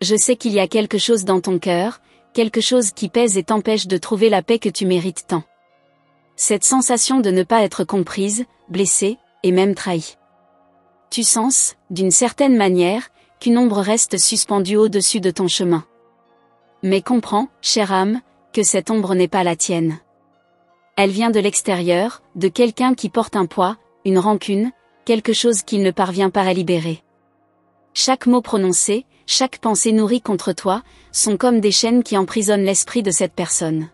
Je sais qu'il y a quelque chose dans ton cœur, quelque chose qui pèse et t'empêche de trouver la paix que tu mérites tant. Cette sensation de ne pas être comprise, blessée, et même trahie. Tu sens, d'une certaine manière, qu'une ombre reste suspendue au-dessus de ton chemin. Mais comprends, chère âme, que cette ombre n'est pas la tienne. Elle vient de l'extérieur, de quelqu'un qui porte un poids, une rancune, quelque chose qu'il ne parvient pas à libérer. Chaque mot prononcé, chaque pensée nourrie contre toi, sont comme des chaînes qui emprisonnent l'esprit de cette personne.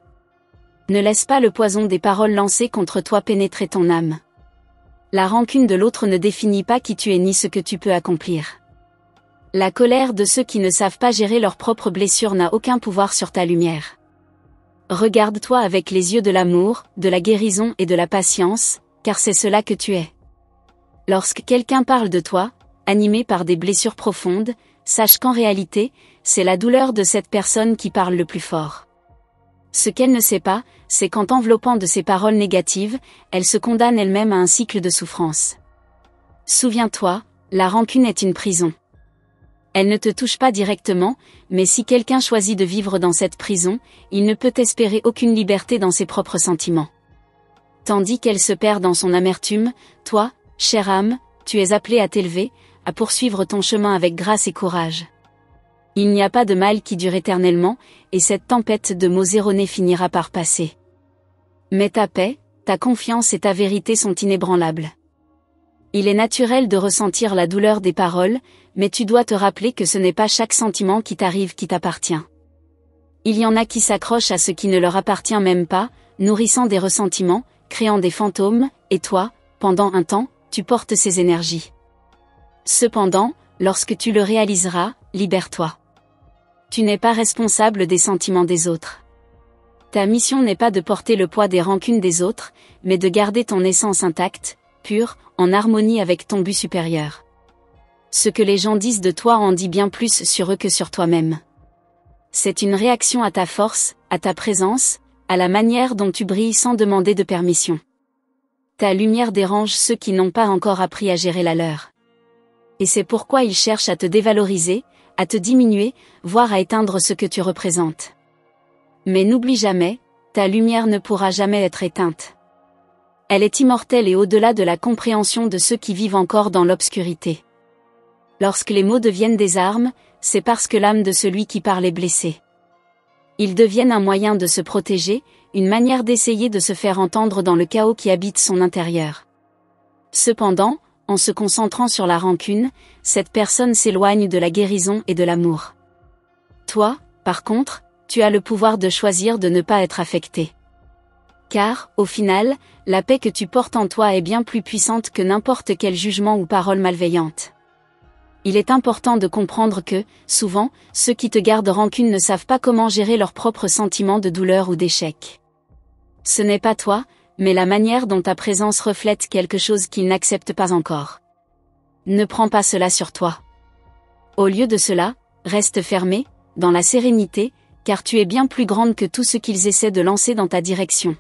Ne laisse pas le poison des paroles lancées contre toi pénétrer ton âme. La rancune de l'autre ne définit pas qui tu es ni ce que tu peux accomplir. La colère de ceux qui ne savent pas gérer leurs propres blessures n'a aucun pouvoir sur ta lumière. Regarde-toi avec les yeux de l'amour, de la guérison et de la patience, car c'est cela que tu es. Lorsque quelqu'un parle de toi, animé par des blessures profondes, sache qu'en réalité, c'est la douleur de cette personne qui parle le plus fort. Ce qu'elle ne sait pas, c'est qu'en t'enveloppant de ces paroles négatives, elle se condamne elle-même à un cycle de souffrance. Souviens-toi, la rancune est une prison. Elle ne te touche pas directement, mais si quelqu'un choisit de vivre dans cette prison, il ne peut espérer aucune liberté dans ses propres sentiments. Tandis qu'elle se perd dans son amertume, toi, chère âme, tu es appelé à t'élever, à poursuivre ton chemin avec grâce et courage. Il n'y a pas de mal qui dure éternellement, et cette tempête de mots erronés finira par passer. Mais ta paix, ta confiance et ta vérité sont inébranlables. Il est naturel de ressentir la douleur des paroles, mais tu dois te rappeler que ce n'est pas chaque sentiment qui t'arrive qui t'appartient. Il y en a qui s'accrochent à ce qui ne leur appartient même pas, nourrissant des ressentiments, créant des fantômes, et toi, pendant un temps, tu portes ces énergies. Cependant, lorsque tu le réaliseras, libère-toi. Tu n'es pas responsable des sentiments des autres. Ta mission n'est pas de porter le poids des rancunes des autres, mais de garder ton essence intacte, pure, en harmonie avec ton but supérieur. Ce que les gens disent de toi en dit bien plus sur eux que sur toi-même. C'est une réaction à ta force, à ta présence, à la manière dont tu brilles sans demander de permission. Ta lumière dérange ceux qui n'ont pas encore appris à gérer la leur. Et c'est pourquoi ils cherchent à te dévaloriser, à te diminuer, voire à éteindre ce que tu représentes. Mais n'oublie jamais, ta lumière ne pourra jamais être éteinte. Elle est immortelle et au-delà de la compréhension de ceux qui vivent encore dans l'obscurité. Lorsque les mots deviennent des armes, c'est parce que l'âme de celui qui parle est blessée. Ils deviennent un moyen de se protéger, une manière d'essayer de se faire entendre dans le chaos qui habite son intérieur. Cependant, en se concentrant sur la rancune, cette personne s'éloigne de la guérison et de l'amour. Toi, par contre, tu as le pouvoir de choisir de ne pas être affecté. Car, au final, la paix que tu portes en toi est bien plus puissante que n'importe quel jugement ou parole malveillante. Il est important de comprendre que, souvent, ceux qui te gardent rancune ne savent pas comment gérer leurs propres sentiments de douleur ou d'échec. Ce n'est pas toi, mais la manière dont ta présence reflète quelque chose qu'ils n'acceptent pas encore. Ne prends pas cela sur toi. Au lieu de cela, reste fermé, dans la sérénité, car tu es bien plus grande que tout ce qu'ils essaient de lancer dans ta direction.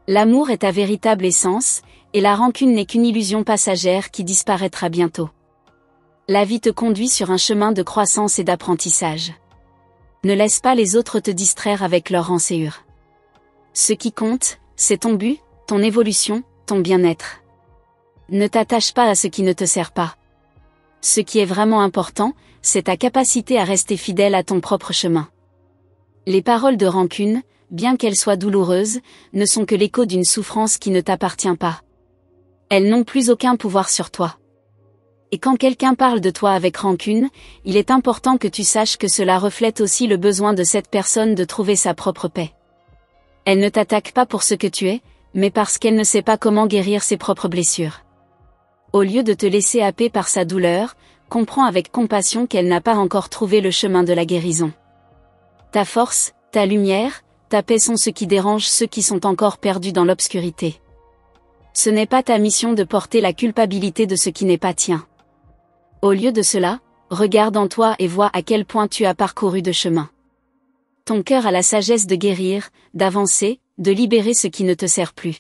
L'amour est ta véritable essence, et la rancune n'est qu'une illusion passagère qui disparaîtra bientôt. La vie te conduit sur un chemin de croissance et d'apprentissage. Ne laisse pas les autres te distraire avec leur rançéure. Ce qui compte, c'est ton but, ton évolution, ton bien-être. Ne t'attache pas à ce qui ne te sert pas. Ce qui est vraiment important, c'est ta capacité à rester fidèle à ton propre chemin. Les paroles de rancune, bien qu'elles soient douloureuses, ne sont que l'écho d'une souffrance qui ne t'appartient pas. Elles n'ont plus aucun pouvoir sur toi. Et quand quelqu'un parle de toi avec rancune, il est important que tu saches que cela reflète aussi le besoin de cette personne de trouver sa propre paix. Elle ne t'attaque pas pour ce que tu es, mais parce qu'elle ne sait pas comment guérir ses propres blessures. Au lieu de te laisser happer par sa douleur, comprends avec compassion qu'elle n'a pas encore trouvé le chemin de la guérison. Ta force, ta lumière, ta paix sont ce qui dérange ceux qui sont encore perdus dans l'obscurité. Ce n'est pas ta mission de porter la culpabilité de ce qui n'est pas tien. Au lieu de cela, regarde en toi et vois à quel point tu as parcouru de chemin. Ton cœur a la sagesse de guérir, d'avancer, de libérer ce qui ne te sert plus.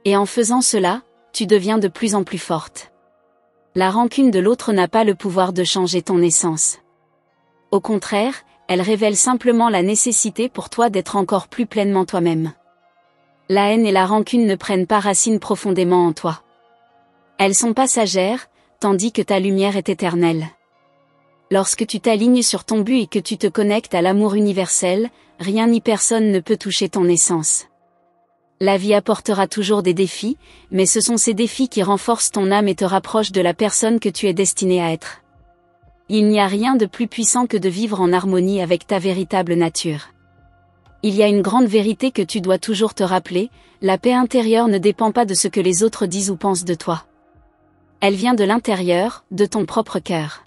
Et en faisant cela, tu deviens de plus en plus forte. La rancune de l'autre n'a pas le pouvoir de changer ton essence. Au contraire, elles révèlent simplement la nécessité pour toi d'être encore plus pleinement toi-même. La haine et la rancune ne prennent pas racine profondément en toi. Elles sont passagères, tandis que ta lumière est éternelle. Lorsque tu t'alignes sur ton but et que tu te connectes à l'amour universel, rien ni personne ne peut toucher ton essence. La vie apportera toujours des défis, mais ce sont ces défis qui renforcent ton âme et te rapprochent de la personne que tu es destinée à être. Il n'y a rien de plus puissant que de vivre en harmonie avec ta véritable nature. Il y a une grande vérité que tu dois toujours te rappeler, la paix intérieure ne dépend pas de ce que les autres disent ou pensent de toi. Elle vient de l'intérieur, de ton propre cœur.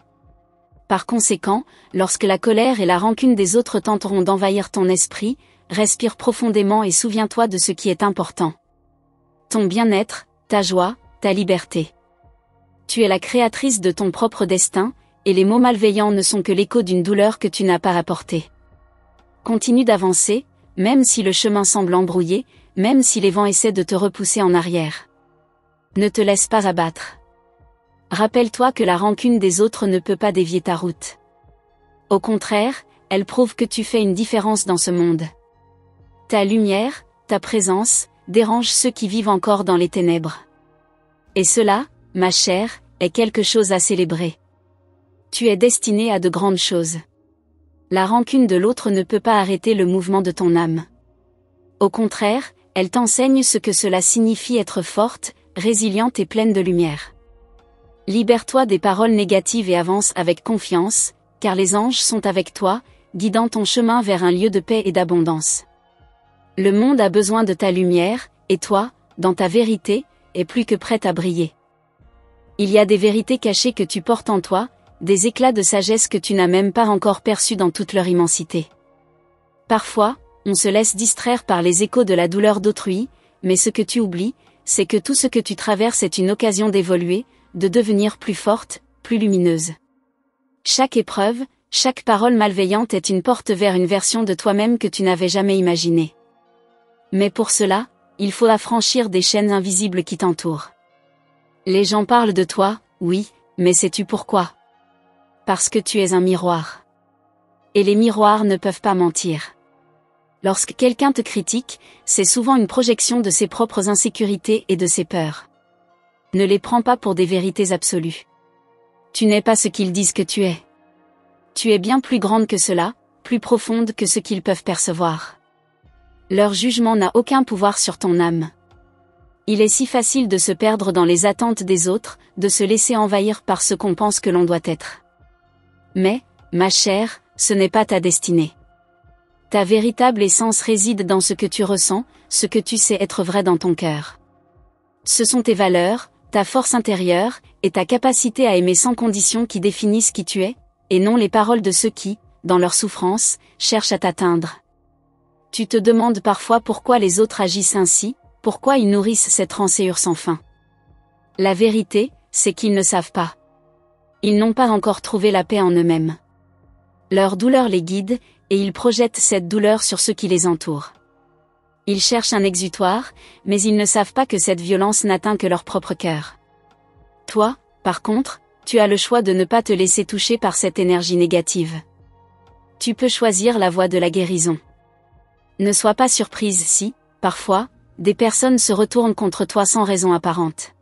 Par conséquent, lorsque la colère et la rancune des autres tenteront d'envahir ton esprit, respire profondément et souviens-toi de ce qui est important. Ton bien-être, ta joie, ta liberté. Tu es la créatrice de ton propre destin, et les mots malveillants ne sont que l'écho d'une douleur que tu n'as pas apportée. Continue d'avancer, même si le chemin semble embrouillé, même si les vents essaient de te repousser en arrière. Ne te laisse pas abattre. Rappelle-toi que la rancune des autres ne peut pas dévier ta route. Au contraire, elle prouve que tu fais une différence dans ce monde. Ta lumière, ta présence, dérange ceux qui vivent encore dans les ténèbres. Et cela, ma chère, est quelque chose à célébrer. Tu es destinée à de grandes choses. La rancune de l'autre ne peut pas arrêter le mouvement de ton âme. Au contraire, elle t'enseigne ce que cela signifie être forte, résiliente et pleine de lumière. Libère-toi des paroles négatives et avance avec confiance, car les anges sont avec toi, guidant ton chemin vers un lieu de paix et d'abondance. Le monde a besoin de ta lumière, et toi, dans ta vérité, es plus que prête à briller. Il y a des vérités cachées que tu portes en toi, des éclats de sagesse que tu n'as même pas encore perçus dans toute leur immensité. Parfois, on se laisse distraire par les échos de la douleur d'autrui, mais ce que tu oublies, c'est que tout ce que tu traverses est une occasion d'évoluer, de devenir plus forte, plus lumineuse. Chaque épreuve, chaque parole malveillante est une porte vers une version de toi-même que tu n'avais jamais imaginée. Mais pour cela, il faut affranchir des chaînes invisibles qui t'entourent. Les gens parlent de toi, oui, mais sais-tu pourquoi? Parce que tu es un miroir. Et les miroirs ne peuvent pas mentir. Lorsque quelqu'un te critique, c'est souvent une projection de ses propres insécurités et de ses peurs. Ne les prends pas pour des vérités absolues. Tu n'es pas ce qu'ils disent que tu es. Tu es bien plus grande que cela, plus profonde que ce qu'ils peuvent percevoir. Leur jugement n'a aucun pouvoir sur ton âme. Il est si facile de se perdre dans les attentes des autres, de se laisser envahir par ce qu'on pense que l'on doit être. Mais, ma chère, ce n'est pas ta destinée. Ta véritable essence réside dans ce que tu ressens, ce que tu sais être vrai dans ton cœur. Ce sont tes valeurs, ta force intérieure, et ta capacité à aimer sans condition qui définissent qui tu es, et non les paroles de ceux qui, dans leur souffrance, cherchent à t'atteindre. Tu te demandes parfois pourquoi les autres agissent ainsi, pourquoi ils nourrissent cette rancœur sans fin. La vérité, c'est qu'ils ne savent pas. Ils n'ont pas encore trouvé la paix en eux-mêmes. Leur douleur les guide, et ils projettent cette douleur sur ceux qui les entourent. Ils cherchent un exutoire, mais ils ne savent pas que cette violence n'atteint que leur propre cœur. Toi, par contre, tu as le choix de ne pas te laisser toucher par cette énergie négative. Tu peux choisir la voie de la guérison. Ne sois pas surprise si, parfois, des personnes se retournent contre toi sans raison apparente.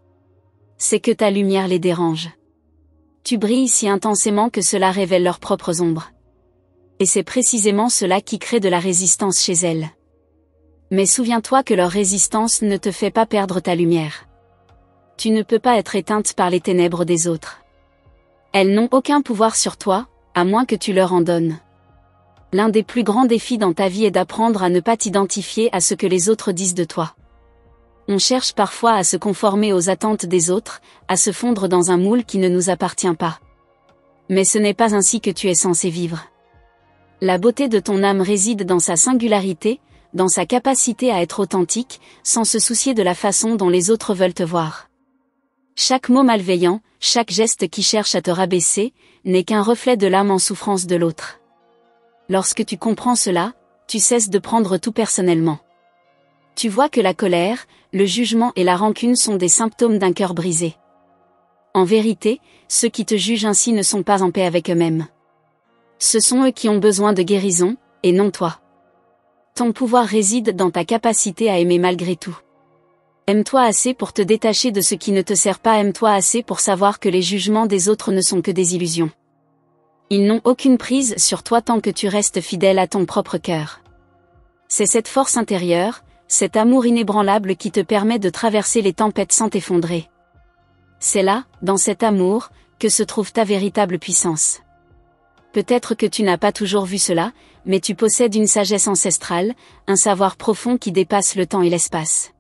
C'est que ta lumière les dérange. Tu brilles si intensément que cela révèle leurs propres ombres. Et c'est précisément cela qui crée de la résistance chez elles. Mais souviens-toi que leur résistance ne te fait pas perdre ta lumière. Tu ne peux pas être éteinte par les ténèbres des autres. Elles n'ont aucun pouvoir sur toi, à moins que tu leur en donnes. L'un des plus grands défis dans ta vie est d'apprendre à ne pas t'identifier à ce que les autres disent de toi. On cherche parfois à se conformer aux attentes des autres, à se fondre dans un moule qui ne nous appartient pas. Mais ce n'est pas ainsi que tu es censé vivre. La beauté de ton âme réside dans sa singularité, dans sa capacité à être authentique, sans se soucier de la façon dont les autres veulent te voir. Chaque mot malveillant, chaque geste qui cherche à te rabaisser, n'est qu'un reflet de l'âme en souffrance de l'autre. Lorsque tu comprends cela, tu cesses de prendre tout personnellement. Tu vois que la colère, le jugement et la rancune sont des symptômes d'un cœur brisé. En vérité, ceux qui te jugent ainsi ne sont pas en paix avec eux-mêmes. Ce sont eux qui ont besoin de guérison, et non toi. Ton pouvoir réside dans ta capacité à aimer malgré tout. Aime-toi assez pour te détacher de ce qui ne te sert pas, aime-toi assez pour savoir que les jugements des autres ne sont que des illusions. Ils n'ont aucune prise sur toi tant que tu restes fidèle à ton propre cœur. C'est cette force intérieure, cet amour inébranlable qui te permet de traverser les tempêtes sans t'effondrer. C'est là, dans cet amour, que se trouve ta véritable puissance. Peut-être que tu n'as pas toujours vu cela, mais tu possèdes une sagesse ancestrale, un savoir profond qui dépasse le temps et l'espace.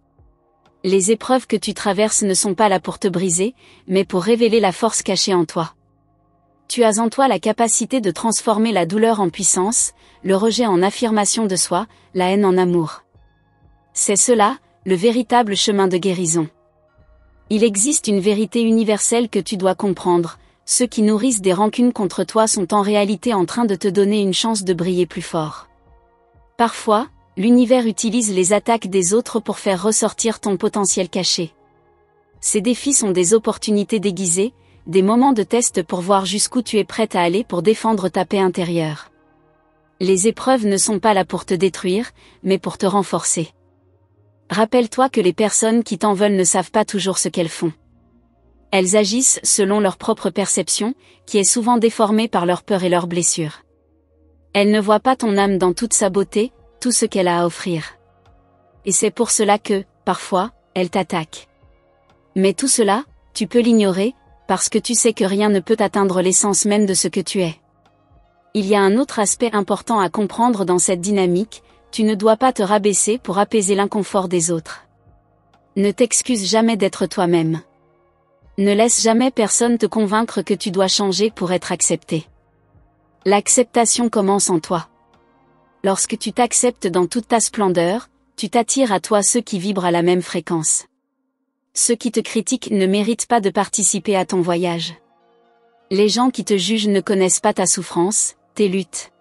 Les épreuves que tu traverses ne sont pas là pour te briser, mais pour révéler la force cachée en toi. Tu as en toi la capacité de transformer la douleur en puissance, le rejet en affirmation de soi, la haine en amour. C'est cela, le véritable chemin de guérison. Il existe une vérité universelle que tu dois comprendre, ceux qui nourrissent des rancunes contre toi sont en réalité en train de te donner une chance de briller plus fort. Parfois, l'univers utilise les attaques des autres pour faire ressortir ton potentiel caché. Ces défis sont des opportunités déguisées, des moments de test pour voir jusqu'où tu es prête à aller pour défendre ta paix intérieure. Les épreuves ne sont pas là pour te détruire, mais pour te renforcer. Rappelle-toi que les personnes qui t'en veulent ne savent pas toujours ce qu'elles font. Elles agissent selon leur propre perception, qui est souvent déformée par leur peur et leurs blessures. Elles ne voient pas ton âme dans toute sa beauté, tout ce qu'elle a à offrir. Et c'est pour cela que, parfois, elles t'attaquent. Mais tout cela, tu peux l'ignorer, parce que tu sais que rien ne peut atteindre l'essence même de ce que tu es. Il y a un autre aspect important à comprendre dans cette dynamique, tu ne dois pas te rabaisser pour apaiser l'inconfort des autres. Ne t'excuse jamais d'être toi-même. Ne laisse jamais personne te convaincre que tu dois changer pour être accepté. L'acceptation commence en toi. Lorsque tu t'acceptes dans toute ta splendeur, tu t'attires à toi ceux qui vibrent à la même fréquence. Ceux qui te critiquent ne méritent pas de participer à ton voyage. Les gens qui te jugent ne connaissent pas ta souffrance, tes luttes.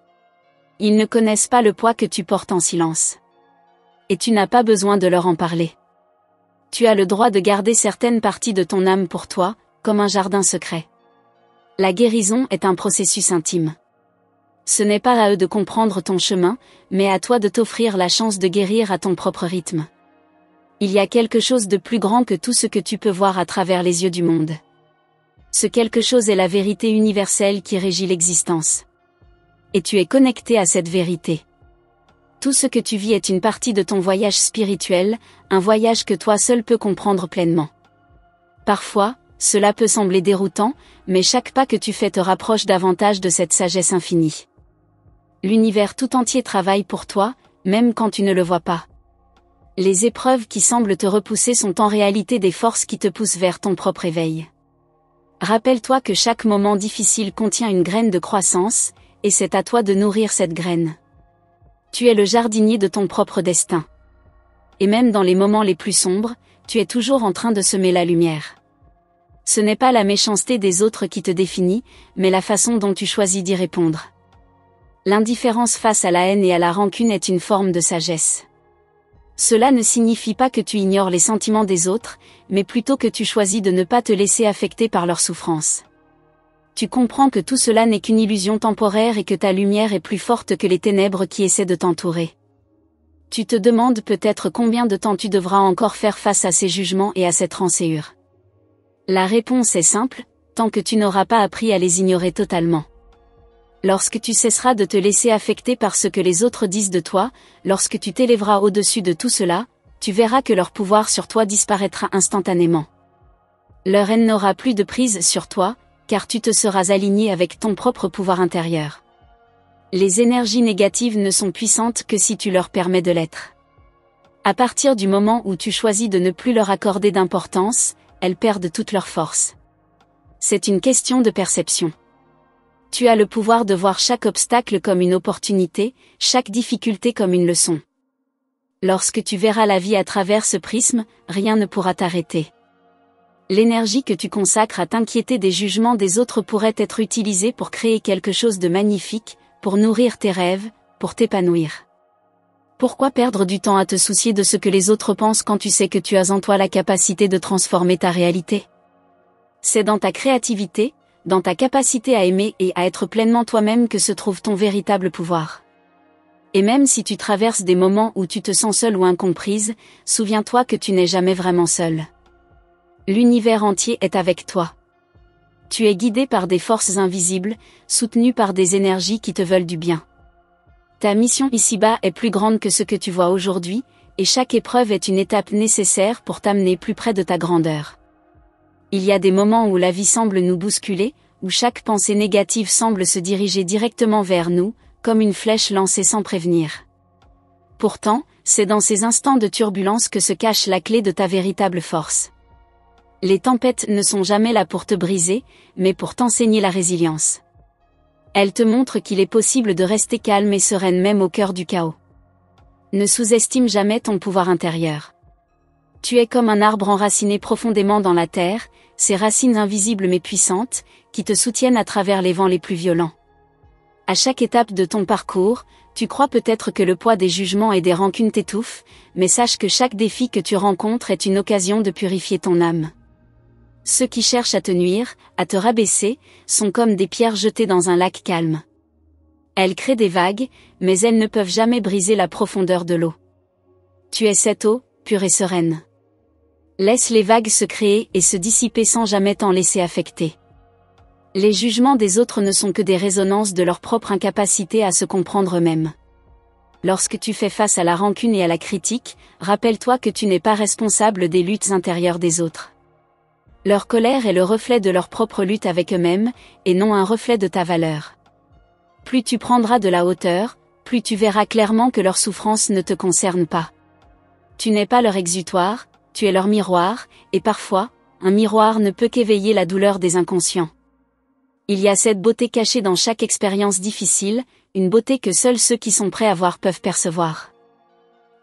Ils ne connaissent pas le poids que tu portes en silence. Et tu n'as pas besoin de leur en parler. Tu as le droit de garder certaines parties de ton âme pour toi, comme un jardin secret. La guérison est un processus intime. Ce n'est pas à eux de comprendre ton chemin, mais à toi de t'offrir la chance de guérir à ton propre rythme. Il y a quelque chose de plus grand que tout ce que tu peux voir à travers les yeux du monde. Ce quelque chose est la vérité universelle qui régit l'existence. Et tu es connecté à cette vérité. Tout ce que tu vis est une partie de ton voyage spirituel, un voyage que toi seul peux comprendre pleinement. Parfois, cela peut sembler déroutant, mais chaque pas que tu fais te rapproche davantage de cette sagesse infinie. L'univers tout entier travaille pour toi, même quand tu ne le vois pas. Les épreuves qui semblent te repousser sont en réalité des forces qui te poussent vers ton propre éveil. Rappelle-toi que chaque moment difficile contient une graine de croissance, et c'est à toi de nourrir cette graine. Tu es le jardinier de ton propre destin. Et même dans les moments les plus sombres, tu es toujours en train de semer la lumière. Ce n'est pas la méchanceté des autres qui te définit, mais la façon dont tu choisis d'y répondre. L'indifférence face à la haine et à la rancune est une forme de sagesse. Cela ne signifie pas que tu ignores les sentiments des autres, mais plutôt que tu choisis de ne pas te laisser affecter par leur souffrance. Tu comprends que tout cela n'est qu'une illusion temporaire et que ta lumière est plus forte que les ténèbres qui essaient de t'entourer. Tu te demandes peut-être combien de temps tu devras encore faire face à ces jugements et à cette rancœur. La réponse est simple, tant que tu n'auras pas appris à les ignorer totalement. Lorsque tu cesseras de te laisser affecter par ce que les autres disent de toi, lorsque tu t'élèveras au-dessus de tout cela, tu verras que leur pouvoir sur toi disparaîtra instantanément. Leur haine n'aura plus de prise sur toi, car tu te seras aligné avec ton propre pouvoir intérieur. Les énergies négatives ne sont puissantes que si tu leur permets de l'être. À partir du moment où tu choisis de ne plus leur accorder d'importance, elles perdent toute leur force. C'est une question de perception. Tu as le pouvoir de voir chaque obstacle comme une opportunité, chaque difficulté comme une leçon. Lorsque tu verras la vie à travers ce prisme, rien ne pourra t'arrêter. L'énergie que tu consacres à t'inquiéter des jugements des autres pourrait être utilisée pour créer quelque chose de magnifique, pour nourrir tes rêves, pour t'épanouir. Pourquoi perdre du temps à te soucier de ce que les autres pensent quand tu sais que tu as en toi la capacité de transformer ta réalité ? C'est dans ta créativité, dans ta capacité à aimer et à être pleinement toi-même que se trouve ton véritable pouvoir. Et même si tu traverses des moments où tu te sens seule ou incomprise, souviens-toi que tu n'es jamais vraiment seule. L'univers entier est avec toi. Tu es guidé par des forces invisibles, soutenu par des énergies qui te veulent du bien. Ta mission ici-bas est plus grande que ce que tu vois aujourd'hui, et chaque épreuve est une étape nécessaire pour t'amener plus près de ta grandeur. Il y a des moments où la vie semble nous bousculer, où chaque pensée négative semble se diriger directement vers nous, comme une flèche lancée sans prévenir. Pourtant, c'est dans ces instants de turbulence que se cache la clé de ta véritable force. Les tempêtes ne sont jamais là pour te briser, mais pour t'enseigner la résilience. Elles te montrent qu'il est possible de rester calme et sereine même au cœur du chaos. Ne sous-estime jamais ton pouvoir intérieur. Tu es comme un arbre enraciné profondément dans la terre, ces racines invisibles mais puissantes, qui te soutiennent à travers les vents les plus violents. À chaque étape de ton parcours, tu crois peut-être que le poids des jugements et des rancunes t'étouffe, mais sache que chaque défi que tu rencontres est une occasion de purifier ton âme. Ceux qui cherchent à te nuire, à te rabaisser, sont comme des pierres jetées dans un lac calme. Elles créent des vagues, mais elles ne peuvent jamais briser la profondeur de l'eau. Tu es cette eau, pure et sereine. Laisse les vagues se créer et se dissiper sans jamais t'en laisser affecter. Les jugements des autres ne sont que des résonances de leur propre incapacité à se comprendre eux-mêmes. Lorsque tu fais face à la rancune et à la critique, rappelle-toi que tu n'es pas responsable des luttes intérieures des autres. Leur colère est le reflet de leur propre lutte avec eux-mêmes, et non un reflet de ta valeur. Plus tu prendras de la hauteur, plus tu verras clairement que leur souffrance ne te concerne pas. Tu n'es pas leur exutoire, tu es leur miroir, et parfois, un miroir ne peut qu'éveiller la douleur des inconscients. Il y a cette beauté cachée dans chaque expérience difficile, une beauté que seuls ceux qui sont prêts à voir peuvent percevoir.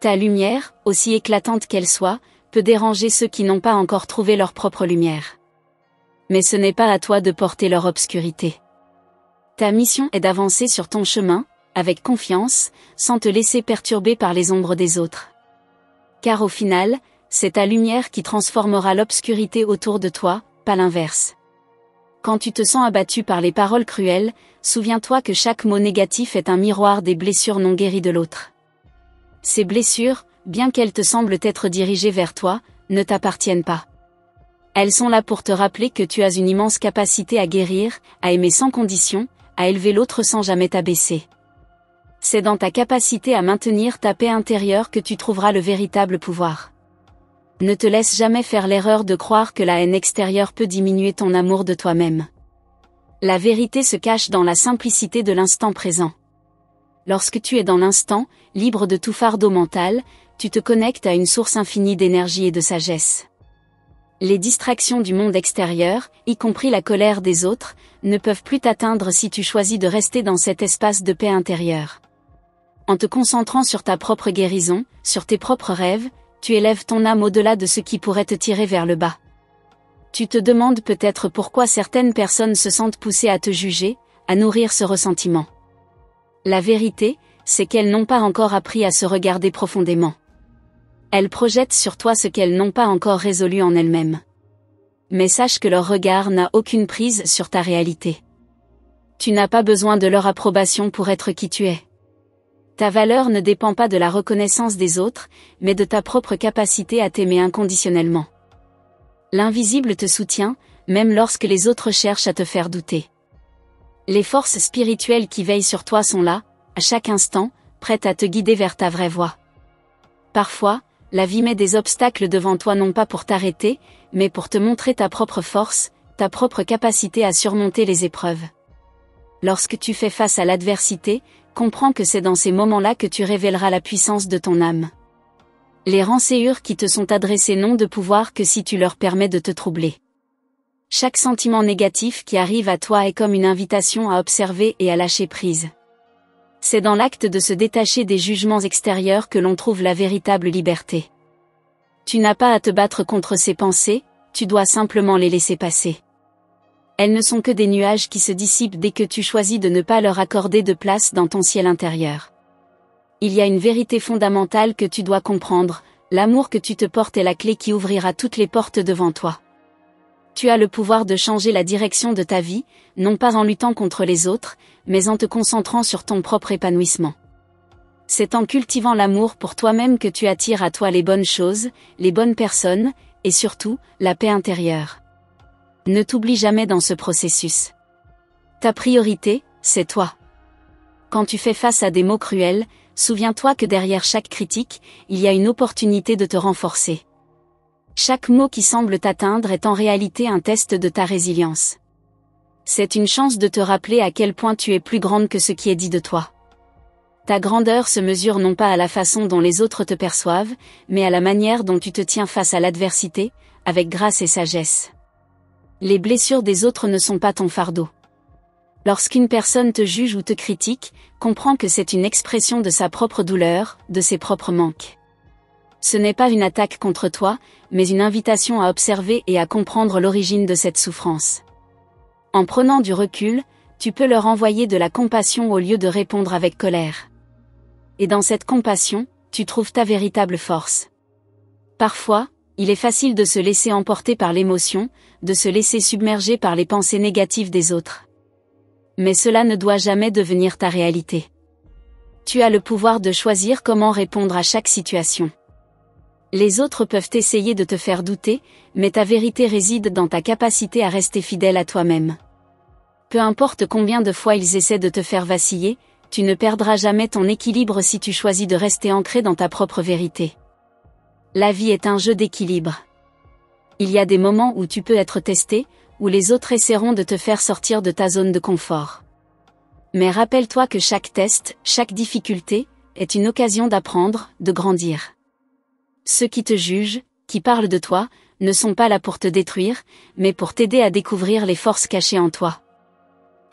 Ta lumière, aussi éclatante qu'elle soit, peut déranger ceux qui n'ont pas encore trouvé leur propre lumière. Mais ce n'est pas à toi de porter leur obscurité. Ta mission est d'avancer sur ton chemin, avec confiance, sans te laisser perturber par les ombres des autres. Car au final, c'est ta lumière qui transformera l'obscurité autour de toi, pas l'inverse. Quand tu te sens abattu par les paroles cruelles, souviens-toi que chaque mot négatif est un miroir des blessures non guéries de l'autre. Ces blessures, bien qu'elles te semblent être dirigées vers toi, ne t'appartiennent pas. Elles sont là pour te rappeler que tu as une immense capacité à guérir, à aimer sans condition, à élever l'autre sans jamais t'abaisser. C'est dans ta capacité à maintenir ta paix intérieure que tu trouveras le véritable pouvoir. Ne te laisse jamais faire l'erreur de croire que la haine extérieure peut diminuer ton amour de toi-même. La vérité se cache dans la simplicité de l'instant présent. Lorsque tu es dans l'instant, libre de tout fardeau mental, tu te connectes à une source infinie d'énergie et de sagesse. Les distractions du monde extérieur, y compris la colère des autres, ne peuvent plus t'atteindre si tu choisis de rester dans cet espace de paix intérieure. En te concentrant sur ta propre guérison, sur tes propres rêves, tu élèves ton âme au-delà de ce qui pourrait te tirer vers le bas. Tu te demandes peut-être pourquoi certaines personnes se sentent poussées à te juger, à nourrir ce ressentiment. La vérité, c'est qu'elles n'ont pas encore appris à se regarder profondément. Elles projettent sur toi ce qu'elles n'ont pas encore résolu en elles-mêmes. Mais sache que leur regard n'a aucune prise sur ta réalité. Tu n'as pas besoin de leur approbation pour être qui tu es. Ta valeur ne dépend pas de la reconnaissance des autres, mais de ta propre capacité à t'aimer inconditionnellement. L'invisible te soutient, même lorsque les autres cherchent à te faire douter. Les forces spirituelles qui veillent sur toi sont là, à chaque instant, prêtes à te guider vers ta vraie voie. Parfois, la vie met des obstacles devant toi non pas pour t'arrêter, mais pour te montrer ta propre force, ta propre capacité à surmonter les épreuves. Lorsque tu fais face à l'adversité, comprends que c'est dans ces moments-là que tu révéleras la puissance de ton âme. Les rançéures qui te sont adressées n'ont de pouvoir que si tu leur permets de te troubler. Chaque sentiment négatif qui arrive à toi est comme une invitation à observer et à lâcher prise. C'est dans l'acte de se détacher des jugements extérieurs que l'on trouve la véritable liberté. Tu n'as pas à te battre contre ces pensées, tu dois simplement les laisser passer. Elles ne sont que des nuages qui se dissipent dès que tu choisis de ne pas leur accorder de place dans ton ciel intérieur. Il y a une vérité fondamentale que tu dois comprendre, l'amour que tu te portes est la clé qui ouvrira toutes les portes devant toi. Tu as le pouvoir de changer la direction de ta vie, non pas en luttant contre les autres, mais en te concentrant sur ton propre épanouissement. C'est en cultivant l'amour pour toi-même que tu attires à toi les bonnes choses, les bonnes personnes, et surtout, la paix intérieure. Ne t'oublie jamais dans ce processus. Ta priorité, c'est toi. Quand tu fais face à des mots cruels, souviens-toi que derrière chaque critique, il y a une opportunité de te renforcer. Chaque mot qui semble t'atteindre est en réalité un test de ta résilience. C'est une chance de te rappeler à quel point tu es plus grande que ce qui est dit de toi. Ta grandeur se mesure non pas à la façon dont les autres te perçoivent, mais à la manière dont tu te tiens face à l'adversité, avec grâce et sagesse. Les blessures des autres ne sont pas ton fardeau. Lorsqu'une personne te juge ou te critique, comprends que c'est une expression de sa propre douleur, de ses propres manques. Ce n'est pas une attaque contre toi, mais une invitation à observer et à comprendre l'origine de cette souffrance. En prenant du recul, tu peux leur envoyer de la compassion au lieu de répondre avec colère. Et dans cette compassion, tu trouves ta véritable force. Parfois, il est facile de se laisser emporter par l'émotion, de se laisser submerger par les pensées négatives des autres. Mais cela ne doit jamais devenir ta réalité. Tu as le pouvoir de choisir comment répondre à chaque situation. Les autres peuvent essayer de te faire douter, mais ta vérité réside dans ta capacité à rester fidèle à toi-même. Peu importe combien de fois ils essaient de te faire vaciller, tu ne perdras jamais ton équilibre si tu choisis de rester ancré dans ta propre vérité. La vie est un jeu d'équilibre. Il y a des moments où tu peux être testé, où les autres essaieront de te faire sortir de ta zone de confort. Mais rappelle-toi que chaque test, chaque difficulté, est une occasion d'apprendre, de grandir. Ceux qui te jugent, qui parlent de toi, ne sont pas là pour te détruire, mais pour t'aider à découvrir les forces cachées en toi.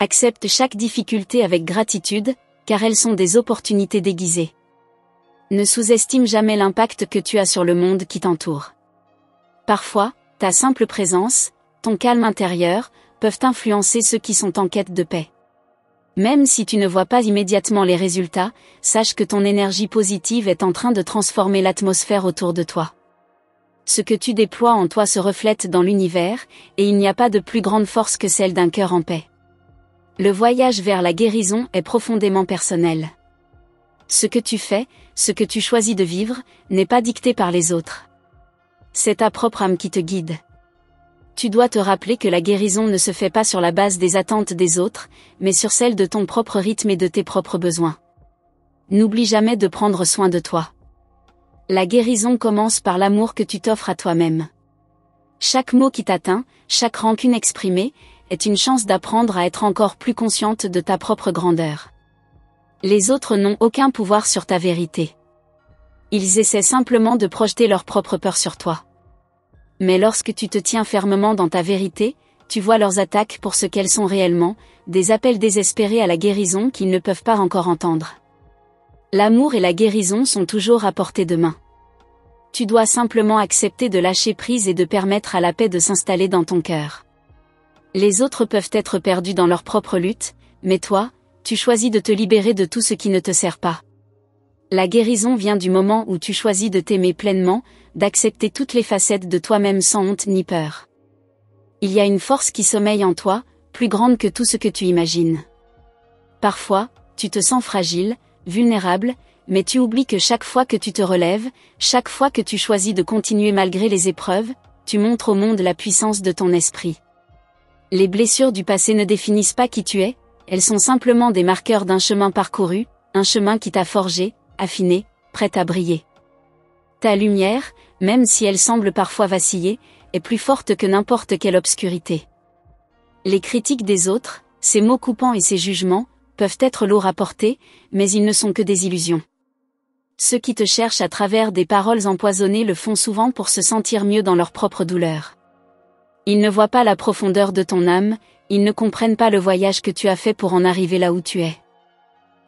Accepte chaque difficulté avec gratitude, car elles sont des opportunités déguisées. Ne sous-estime jamais l'impact que tu as sur le monde qui t'entoure. Parfois, ta simple présence, ton calme intérieur, peuvent influencer ceux qui sont en quête de paix. Même si tu ne vois pas immédiatement les résultats, sache que ton énergie positive est en train de transformer l'atmosphère autour de toi. Ce que tu déploies en toi se reflète dans l'univers, et il n'y a pas de plus grande force que celle d'un cœur en paix. Le voyage vers la guérison est profondément personnel. Ce que tu fais, ce que tu choisis de vivre, n'est pas dicté par les autres. C'est ta propre âme qui te guide. Tu dois te rappeler que la guérison ne se fait pas sur la base des attentes des autres, mais sur celle de ton propre rythme et de tes propres besoins. N'oublie jamais de prendre soin de toi. La guérison commence par l'amour que tu t'offres à toi-même. Chaque mot qui t'atteint, chaque rancune exprimée, est une chance d'apprendre à être encore plus consciente de ta propre grandeur. Les autres n'ont aucun pouvoir sur ta vérité. Ils essaient simplement de projeter leur propre peur sur toi. Mais lorsque tu te tiens fermement dans ta vérité, tu vois leurs attaques pour ce qu'elles sont réellement, des appels désespérés à la guérison qu'ils ne peuvent pas encore entendre. L'amour et la guérison sont toujours à portée de main. Tu dois simplement accepter de lâcher prise et de permettre à la paix de s'installer dans ton cœur. Les autres peuvent être perdus dans leur propre lutte, mais toi, tu choisis de te libérer de tout ce qui ne te sert pas. La guérison vient du moment où tu choisis de t'aimer pleinement, d'accepter toutes les facettes de toi-même sans honte ni peur. Il y a une force qui sommeille en toi, plus grande que tout ce que tu imagines. Parfois, tu te sens fragile, vulnérable, mais tu oublies que chaque fois que tu te relèves, chaque fois que tu choisis de continuer malgré les épreuves, tu montres au monde la puissance de ton esprit. Les blessures du passé ne définissent pas qui tu es, elles sont simplement des marqueurs d'un chemin parcouru, un chemin qui t'a forgé, affiné, prête à briller. Ta lumière, même si elle semble parfois vaciller, est plus forte que n'importe quelle obscurité. Les critiques des autres, ces mots coupants et ces jugements, peuvent être lourds à porter, mais ils ne sont que des illusions. Ceux qui te cherchent à travers des paroles empoisonnées le font souvent pour se sentir mieux dans leur propre douleur. Ils ne voient pas la profondeur de ton âme, ils ne comprennent pas le voyage que tu as fait pour en arriver là où tu es.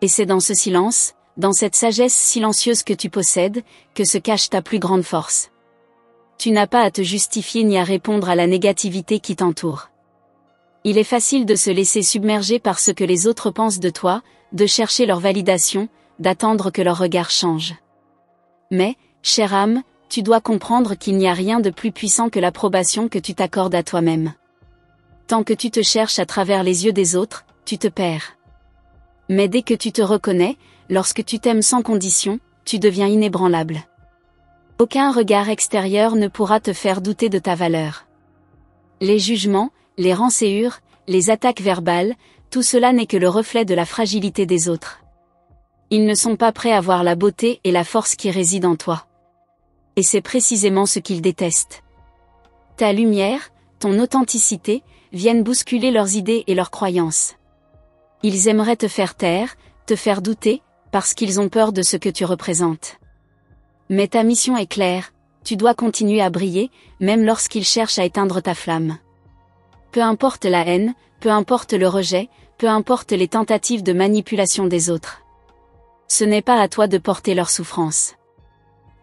Et c'est dans ce silence, dans cette sagesse silencieuse que tu possèdes, que se cache ta plus grande force. Tu n'as pas à te justifier ni à répondre à la négativité qui t'entoure. Il est facile de se laisser submerger par ce que les autres pensent de toi, de chercher leur validation, d'attendre que leur regard change. Mais, chère âme, tu dois comprendre qu'il n'y a rien de plus puissant que l'approbation que tu t'accordes à toi-même. Tant que tu te cherches à travers les yeux des autres, tu te perds. Mais dès que tu te reconnais, lorsque tu t'aimes sans condition, tu deviens inébranlable. Aucun regard extérieur ne pourra te faire douter de ta valeur. Les jugements, les rançéures, les attaques verbales, tout cela n'est que le reflet de la fragilité des autres. Ils ne sont pas prêts à voir la beauté et la force qui résident en toi. Et c'est précisément ce qu'ils détestent. Ta lumière, ton authenticité, viennent bousculer leurs idées et leurs croyances. Ils aimeraient te faire taire, te faire douter, parce qu'ils ont peur de ce que tu représentes. Mais ta mission est claire, tu dois continuer à briller, même lorsqu'ils cherchent à éteindre ta flamme. Peu importe la haine, peu importe le rejet, peu importe les tentatives de manipulation des autres. Ce n'est pas à toi de porter leur souffrance.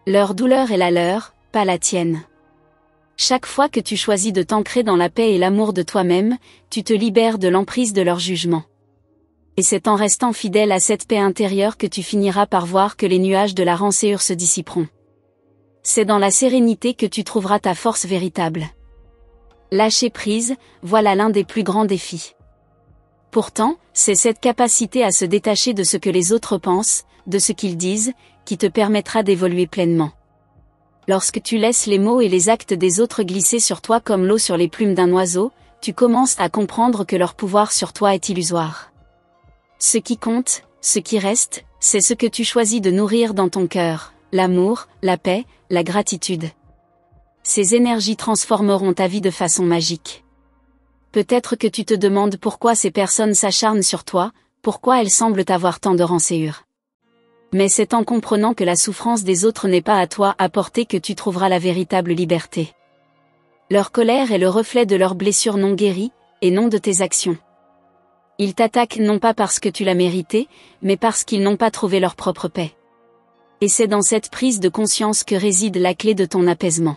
Leur douleur est la leur, pas la tienne. Chaque fois que tu choisis de t'ancrer dans la paix et l'amour de toi-même, tu te libères de l'emprise de leur jugement. Et c'est en restant fidèle à cette paix intérieure que tu finiras par voir que les nuages de la rançéure se dissiperont. C'est dans la sérénité que tu trouveras ta force véritable. Lâcher prise, voilà l'un des plus grands défis. Pourtant, c'est cette capacité à se détacher de ce que les autres pensent, de ce qu'ils disent, qui te permettra d'évoluer pleinement. Lorsque tu laisses les mots et les actes des autres glisser sur toi comme l'eau sur les plumes d'un oiseau, tu commences à comprendre que leur pouvoir sur toi est illusoire. Ce qui compte, ce qui reste, c'est ce que tu choisis de nourrir dans ton cœur, l'amour, la paix, la gratitude. Ces énergies transformeront ta vie de façon magique. Peut-être que tu te demandes pourquoi ces personnes s'acharnent sur toi, pourquoi elles semblent avoir tant de rançéure. Mais c'est en comprenant que la souffrance des autres n'est pas à toi à porter que tu trouveras la véritable liberté. Leur colère est le reflet de leurs blessures non guéries, et non de tes actions. Ils t'attaquent non pas parce que tu l'as mérité, mais parce qu'ils n'ont pas trouvé leur propre paix. Et c'est dans cette prise de conscience que réside la clé de ton apaisement.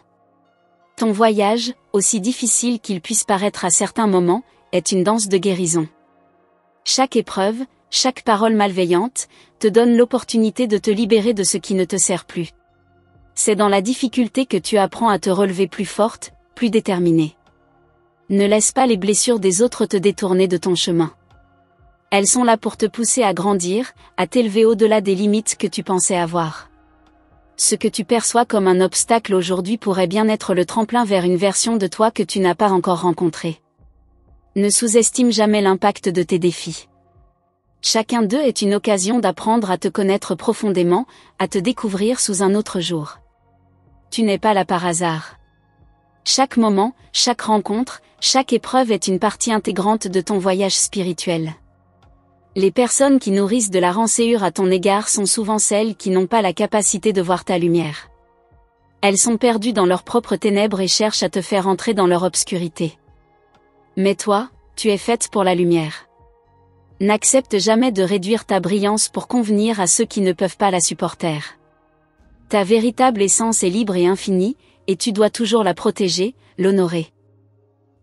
Ton voyage, aussi difficile qu'il puisse paraître à certains moments, est une danse de guérison. Chaque épreuve, chaque parole malveillante, te donne l'opportunité de te libérer de ce qui ne te sert plus. C'est dans la difficulté que tu apprends à te relever plus forte, plus déterminée. Ne laisse pas les blessures des autres te détourner de ton chemin. Elles sont là pour te pousser à grandir, à t'élever au-delà des limites que tu pensais avoir. Ce que tu perçois comme un obstacle aujourd'hui pourrait bien être le tremplin vers une version de toi que tu n'as pas encore rencontrée. Ne sous-estime jamais l'impact de tes défis. Chacun d'eux est une occasion d'apprendre à te connaître profondément, à te découvrir sous un autre jour. Tu n'es pas là par hasard. Chaque moment, chaque rencontre, chaque épreuve est une partie intégrante de ton voyage spirituel. Les personnes qui nourrissent de la rançéure à ton égard sont souvent celles qui n'ont pas la capacité de voir ta lumière. Elles sont perdues dans leurs propres ténèbres et cherchent à te faire entrer dans leur obscurité. Mais toi, tu es faite pour la lumière. N'accepte jamais de réduire ta brillance pour convenir à ceux qui ne peuvent pas la supporter. Ta véritable essence est libre et infinie, et tu dois toujours la protéger, l'honorer.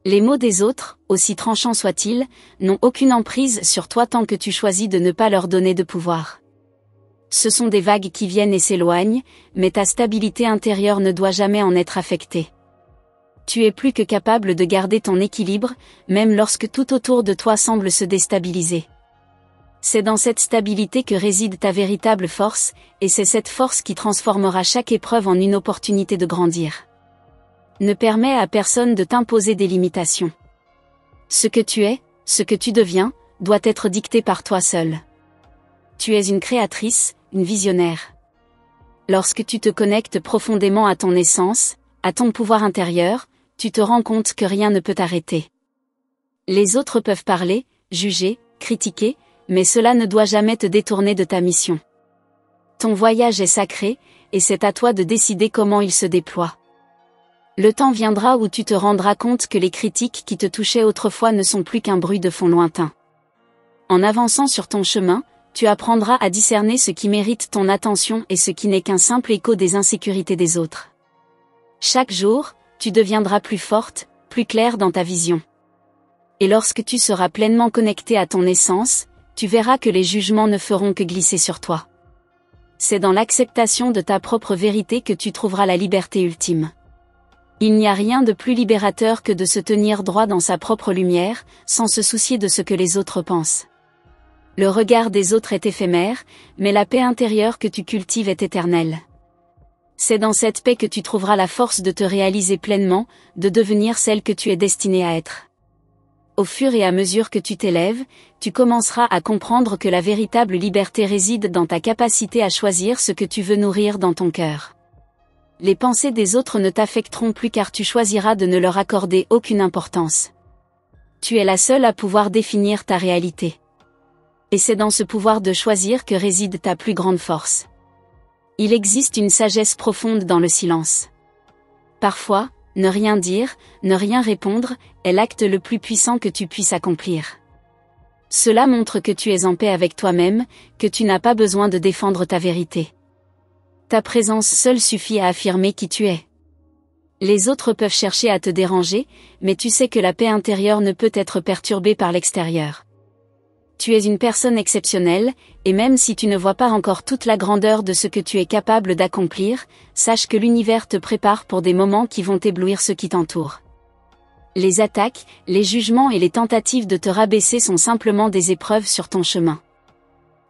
Les mots des autres, aussi tranchants soient-ils, n'ont aucune emprise sur toi tant que tu choisis de ne pas leur donner de pouvoir. Ce sont des vagues qui viennent et s'éloignent, mais ta stabilité intérieure ne doit jamais en être affectée. Tu es plus que capable de garder ton équilibre, même lorsque tout autour de toi semble se déstabiliser. C'est dans cette stabilité que réside ta véritable force, et c'est cette force qui transformera chaque épreuve en une opportunité de grandir. Ne permets à personne de t'imposer des limitations. Ce que tu es, ce que tu deviens, doit être dicté par toi seul. Tu es une créatrice, une visionnaire. Lorsque tu te connectes profondément à ton essence, à ton pouvoir intérieur, tu te rends compte que rien ne peut t'arrêter. Les autres peuvent parler, juger, critiquer, mais cela ne doit jamais te détourner de ta mission. Ton voyage est sacré, et c'est à toi de décider comment il se déploie. Le temps viendra où tu te rendras compte que les critiques qui te touchaient autrefois ne sont plus qu'un bruit de fond lointain. En avançant sur ton chemin, tu apprendras à discerner ce qui mérite ton attention et ce qui n'est qu'un simple écho des insécurités des autres. Chaque jour, tu deviendras plus forte, plus claire dans ta vision. Et lorsque tu seras pleinement connecté à ton essence, tu verras que les jugements ne feront que glisser sur toi. C'est dans l'acceptation de ta propre vérité que tu trouveras la liberté ultime. Il n'y a rien de plus libérateur que de se tenir droit dans sa propre lumière, sans se soucier de ce que les autres pensent. Le regard des autres est éphémère, mais la paix intérieure que tu cultives est éternelle. C'est dans cette paix que tu trouveras la force de te réaliser pleinement, de devenir celle que tu es destinée à être. Au fur et à mesure que tu t'élèves, tu commenceras à comprendre que la véritable liberté réside dans ta capacité à choisir ce que tu veux nourrir dans ton cœur. Les pensées des autres ne t'affecteront plus car tu choisiras de ne leur accorder aucune importance. Tu es la seule à pouvoir définir ta réalité. Et c'est dans ce pouvoir de choisir que réside ta plus grande force. Il existe une sagesse profonde dans le silence. Parfois, ne rien dire, ne rien répondre, est l'acte le plus puissant que tu puisses accomplir. Cela montre que tu es en paix avec toi-même, que tu n'as pas besoin de défendre ta vérité. Ta présence seule suffit à affirmer qui tu es. Les autres peuvent chercher à te déranger, mais tu sais que la paix intérieure ne peut être perturbée par l'extérieur. Tu es une personne exceptionnelle, et même si tu ne vois pas encore toute la grandeur de ce que tu es capable d'accomplir, sache que l'univers te prépare pour des moments qui vont éblouir ceux qui t'entourent. Les attaques, les jugements et les tentatives de te rabaisser sont simplement des épreuves sur ton chemin.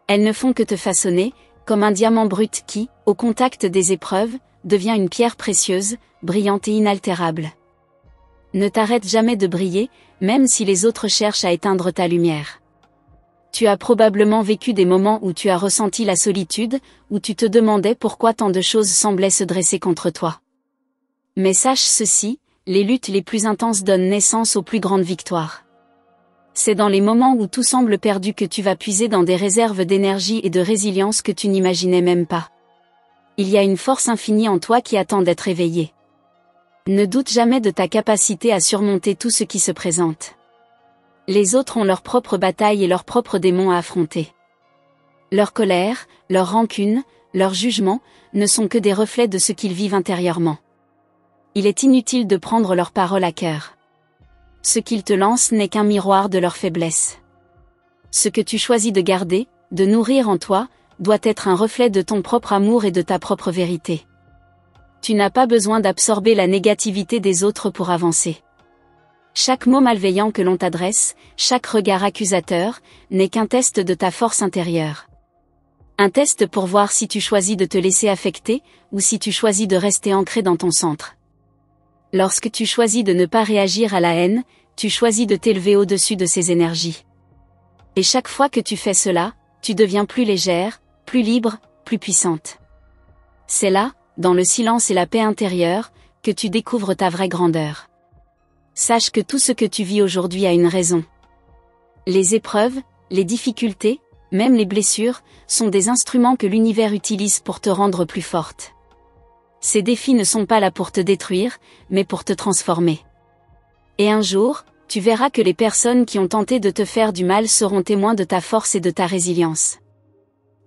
Elles ne font que te façonner, comme un diamant brut qui, au contact des épreuves, devient une pierre précieuse, brillante et inaltérable. Ne t'arrête jamais de briller, même si les autres cherchent à éteindre ta lumière. Tu as probablement vécu des moments où tu as ressenti la solitude, où tu te demandais pourquoi tant de choses semblaient se dresser contre toi. Mais sache ceci, les luttes les plus intenses donnent naissance aux plus grandes victoires. C'est dans les moments où tout semble perdu que tu vas puiser dans des réserves d'énergie et de résilience que tu n'imaginais même pas. Il y a une force infinie en toi qui attend d'être éveillée. Ne doute jamais de ta capacité à surmonter tout ce qui se présente. Les autres ont leur propre bataille et leurs propres démons à affronter. Leur colère, leur rancune, leur jugement, ne sont que des reflets de ce qu'ils vivent intérieurement. Il est inutile de prendre leurs paroles à cœur. Ce qu'ils te lancent n'est qu'un miroir de leur faiblesse. Ce que tu choisis de garder, de nourrir en toi, doit être un reflet de ton propre amour et de ta propre vérité. Tu n'as pas besoin d'absorber la négativité des autres pour avancer. Chaque mot malveillant que l'on t'adresse, chaque regard accusateur, n'est qu'un test de ta force intérieure. Un test pour voir si tu choisis de te laisser affecter, ou si tu choisis de rester ancré dans ton centre. Lorsque tu choisis de ne pas réagir à la haine, tu choisis de t'élever au-dessus de ces énergies. Et chaque fois que tu fais cela, tu deviens plus légère, plus libre, plus puissante. C'est là, dans le silence et la paix intérieure, que tu découvres ta vraie grandeur. Sache que tout ce que tu vis aujourd'hui a une raison. Les épreuves, les difficultés, même les blessures, sont des instruments que l'univers utilise pour te rendre plus forte. Ces défis ne sont pas là pour te détruire, mais pour te transformer. Et un jour, tu verras que les personnes qui ont tenté de te faire du mal seront témoins de ta force et de ta résilience.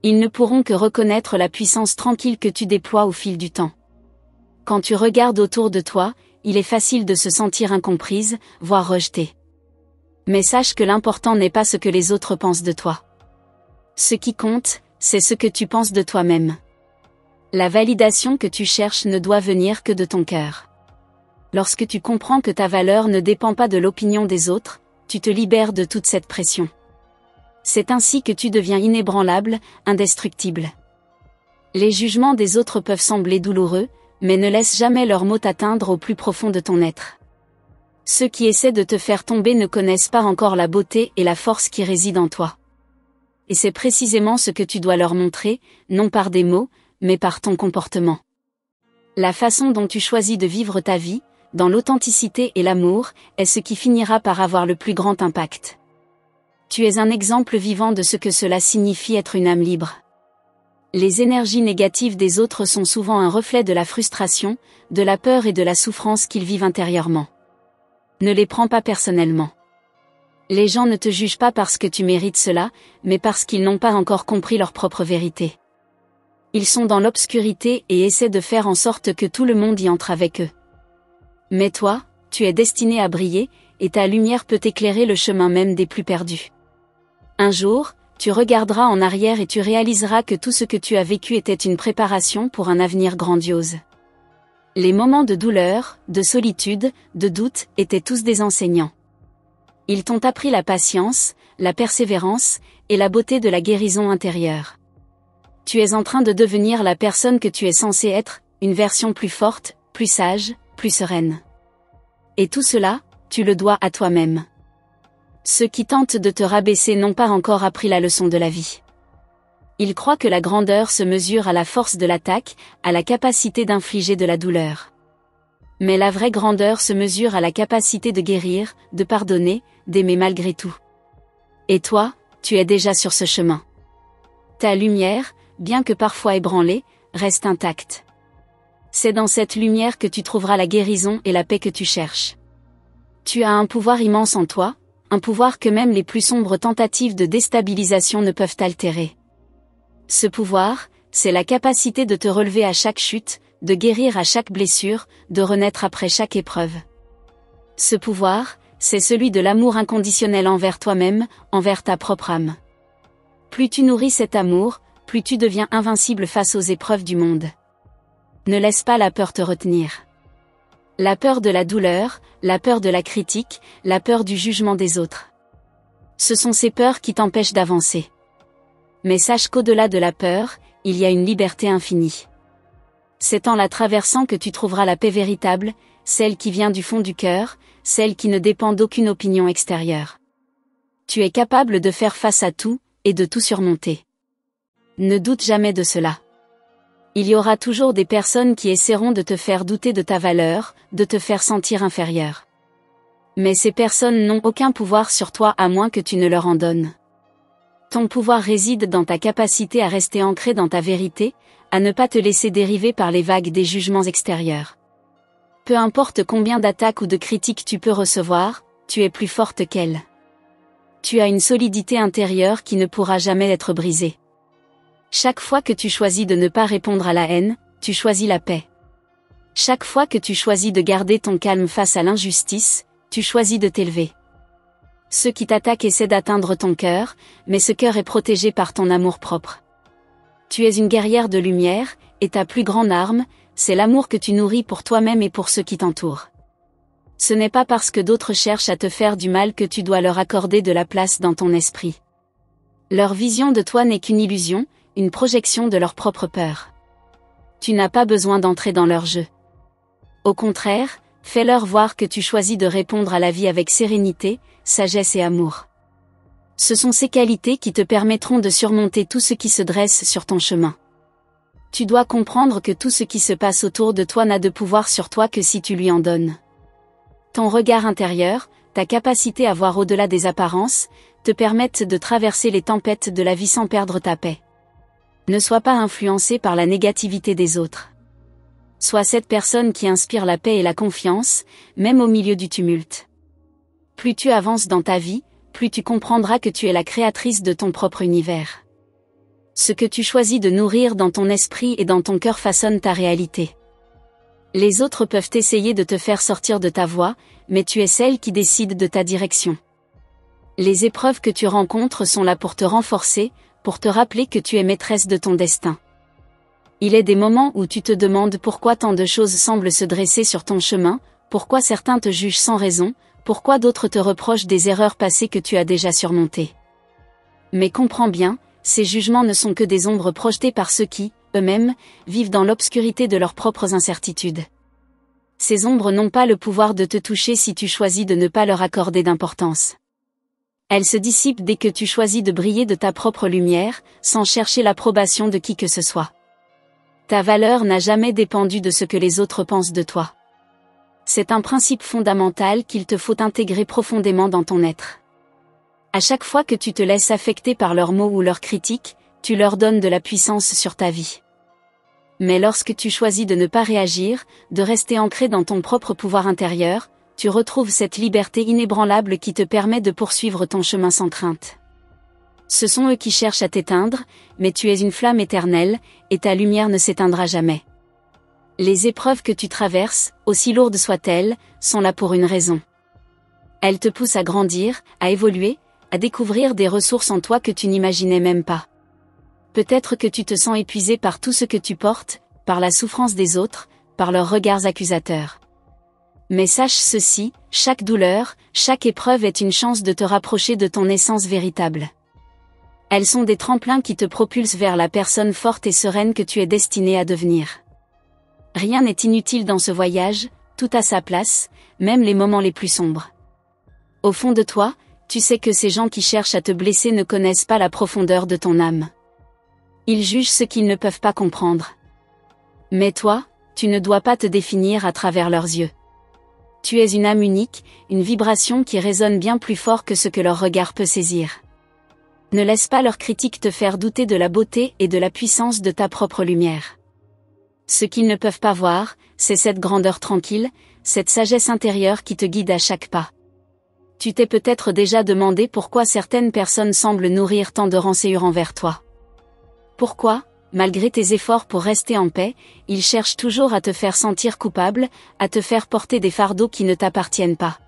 Ils ne pourront que reconnaître la puissance tranquille que tu déploies au fil du temps. Quand tu regardes autour de toi, il est facile de se sentir incomprise, voire rejetée. Mais sache que l'important n'est pas ce que les autres pensent de toi. Ce qui compte, c'est ce que tu penses de toi-même. La validation que tu cherches ne doit venir que de ton cœur. Lorsque tu comprends que ta valeur ne dépend pas de l'opinion des autres, tu te libères de toute cette pression. C'est ainsi que tu deviens inébranlable, indestructible. Les jugements des autres peuvent sembler douloureux, mais ne laisse jamais leurs mots t'atteindre au plus profond de ton être. Ceux qui essaient de te faire tomber ne connaissent pas encore la beauté et la force qui résident en toi. Et c'est précisément ce que tu dois leur montrer, non par des mots, mais par ton comportement. La façon dont tu choisis de vivre ta vie, dans l'authenticité et l'amour, est ce qui finira par avoir le plus grand impact. Tu es un exemple vivant de ce que cela signifie être une âme libre. Les énergies négatives des autres sont souvent un reflet de la frustration, de la peur et de la souffrance qu'ils vivent intérieurement. Ne les prends pas personnellement. Les gens ne te jugent pas parce que tu mérites cela, mais parce qu'ils n'ont pas encore compris leur propre vérité. Ils sont dans l'obscurité et essaient de faire en sorte que tout le monde y entre avec eux. Mais toi, tu es destiné à briller, et ta lumière peut éclairer le chemin même des plus perdus. Un jour, tu regarderas en arrière et tu réaliseras que tout ce que tu as vécu était une préparation pour un avenir grandiose. Les moments de douleur, de solitude, de doute étaient tous des enseignants. Ils t'ont appris la patience, la persévérance, et la beauté de la guérison intérieure. Tu es en train de devenir la personne que tu es censée être, une version plus forte, plus sage, plus sereine. Et tout cela, tu le dois à toi-même. Ceux qui tentent de te rabaisser n'ont pas encore appris la leçon de la vie. Ils croient que la grandeur se mesure à la force de l'attaque, à la capacité d'infliger de la douleur. Mais la vraie grandeur se mesure à la capacité de guérir, de pardonner, d'aimer malgré tout. Et toi, tu es déjà sur ce chemin. Ta lumière, bien que parfois ébranlée, reste intacte. C'est dans cette lumière que tu trouveras la guérison et la paix que tu cherches. Tu as un pouvoir immense en toi, un pouvoir que même les plus sombres tentatives de déstabilisation ne peuvent altérer. Ce pouvoir, c'est la capacité de te relever à chaque chute, de guérir à chaque blessure, de renaître après chaque épreuve. Ce pouvoir, c'est celui de l'amour inconditionnel envers toi-même, envers ta propre âme. Plus tu nourris cet amour, plus tu deviens invincible face aux épreuves du monde. Ne laisse pas la peur te retenir. La peur de la douleur, la peur de la critique, la peur du jugement des autres. Ce sont ces peurs qui t'empêchent d'avancer. Mais sache qu'au-delà de la peur, il y a une liberté infinie. C'est en la traversant que tu trouveras la paix véritable, celle qui vient du fond du cœur, celle qui ne dépend d'aucune opinion extérieure. Tu es capable de faire face à tout, et de tout surmonter. Ne doute jamais de cela. Il y aura toujours des personnes qui essaieront de te faire douter de ta valeur, de te faire sentir inférieur. Mais ces personnes n'ont aucun pouvoir sur toi à moins que tu ne leur en donnes. Ton pouvoir réside dans ta capacité à rester ancré dans ta vérité, à ne pas te laisser dériver par les vagues des jugements extérieurs. Peu importe combien d'attaques ou de critiques tu peux recevoir, tu es plus forte qu'elles. Tu as une solidité intérieure qui ne pourra jamais être brisée. Chaque fois que tu choisis de ne pas répondre à la haine, tu choisis la paix. Chaque fois que tu choisis de garder ton calme face à l'injustice, tu choisis de t'élever. Ceux qui t'attaquent essaient d'atteindre ton cœur, mais ce cœur est protégé par ton amour-propre. Tu es une guerrière de lumière, et ta plus grande arme, c'est l'amour que tu nourris pour toi-même et pour ceux qui t'entourent. Ce n'est pas parce que d'autres cherchent à te faire du mal que tu dois leur accorder de la place dans ton esprit. Leur vision de toi n'est qu'une illusion, une projection de leur propre peur. Tu n'as pas besoin d'entrer dans leur jeu. Au contraire, fais-leur voir que tu choisis de répondre à la vie avec sérénité, sagesse et amour. Ce sont ces qualités qui te permettront de surmonter tout ce qui se dresse sur ton chemin. Tu dois comprendre que tout ce qui se passe autour de toi n'a de pouvoir sur toi que si tu lui en donnes. Ton regard intérieur, ta capacité à voir au-delà des apparences, te permettent de traverser les tempêtes de la vie sans perdre ta paix. Ne sois pas influencé par la négativité des autres. Sois cette personne qui inspire la paix et la confiance, même au milieu du tumulte. Plus tu avances dans ta vie, plus tu comprendras que tu es la créatrice de ton propre univers. Ce que tu choisis de nourrir dans ton esprit et dans ton cœur façonne ta réalité. Les autres peuvent essayer de te faire sortir de ta voie, mais tu es celle qui décide de ta direction. Les épreuves que tu rencontres sont là pour te renforcer, pour te rappeler que tu es maîtresse de ton destin. Il est des moments où tu te demandes pourquoi tant de choses semblent se dresser sur ton chemin, pourquoi certains te jugent sans raison, pourquoi d'autres te reprochent des erreurs passées que tu as déjà surmontées. Mais comprends bien, ces jugements ne sont que des ombres projetées par ceux qui, eux-mêmes, vivent dans l'obscurité de leurs propres incertitudes. Ces ombres n'ont pas le pouvoir de te toucher si tu choisis de ne pas leur accorder d'importance. Elles se dissipent dès que tu choisis de briller de ta propre lumière, sans chercher l'approbation de qui que ce soit. Ta valeur n'a jamais dépendu de ce que les autres pensent de toi. C'est un principe fondamental qu'il te faut intégrer profondément dans ton être. À chaque fois que tu te laisses affecter par leurs mots ou leurs critiques, tu leur donnes de la puissance sur ta vie. Mais lorsque tu choisis de ne pas réagir, de rester ancré dans ton propre pouvoir intérieur, tu retrouves cette liberté inébranlable qui te permet de poursuivre ton chemin sans crainte. Ce sont eux qui cherchent à t'éteindre, mais tu es une flamme éternelle, et ta lumière ne s'éteindra jamais. Les épreuves que tu traverses, aussi lourdes soient-elles, sont là pour une raison. Elles te poussent à grandir, à évoluer, à découvrir des ressources en toi que tu n'imaginais même pas. Peut-être que tu te sens épuisé par tout ce que tu portes, par la souffrance des autres, par leurs regards accusateurs. Mais sache ceci, chaque douleur, chaque épreuve est une chance de te rapprocher de ton essence véritable. Elles sont des tremplins qui te propulsent vers la personne forte et sereine que tu es destinée à devenir. Rien n'est inutile dans ce voyage, tout a sa place, même les moments les plus sombres. Au fond de toi, tu sais que ces gens qui cherchent à te blesser ne connaissent pas la profondeur de ton âme. Ils jugent ce qu'ils ne peuvent pas comprendre. Mais toi, tu ne dois pas te définir à travers leurs yeux. Tu es une âme unique, une vibration qui résonne bien plus fort que ce que leur regard peut saisir. Ne laisse pas leurs critiques te faire douter de la beauté et de la puissance de ta propre lumière. Ce qu'ils ne peuvent pas voir, c'est cette grandeur tranquille, cette sagesse intérieure qui te guide à chaque pas. Tu t'es peut-être déjà demandé pourquoi certaines personnes semblent nourrir tant de rancoeur envers toi. Pourquoi, malgré tes efforts pour rester en paix, ils cherchent toujours à te faire sentir coupable, à te faire porter des fardeaux qui ne t'appartiennent pas.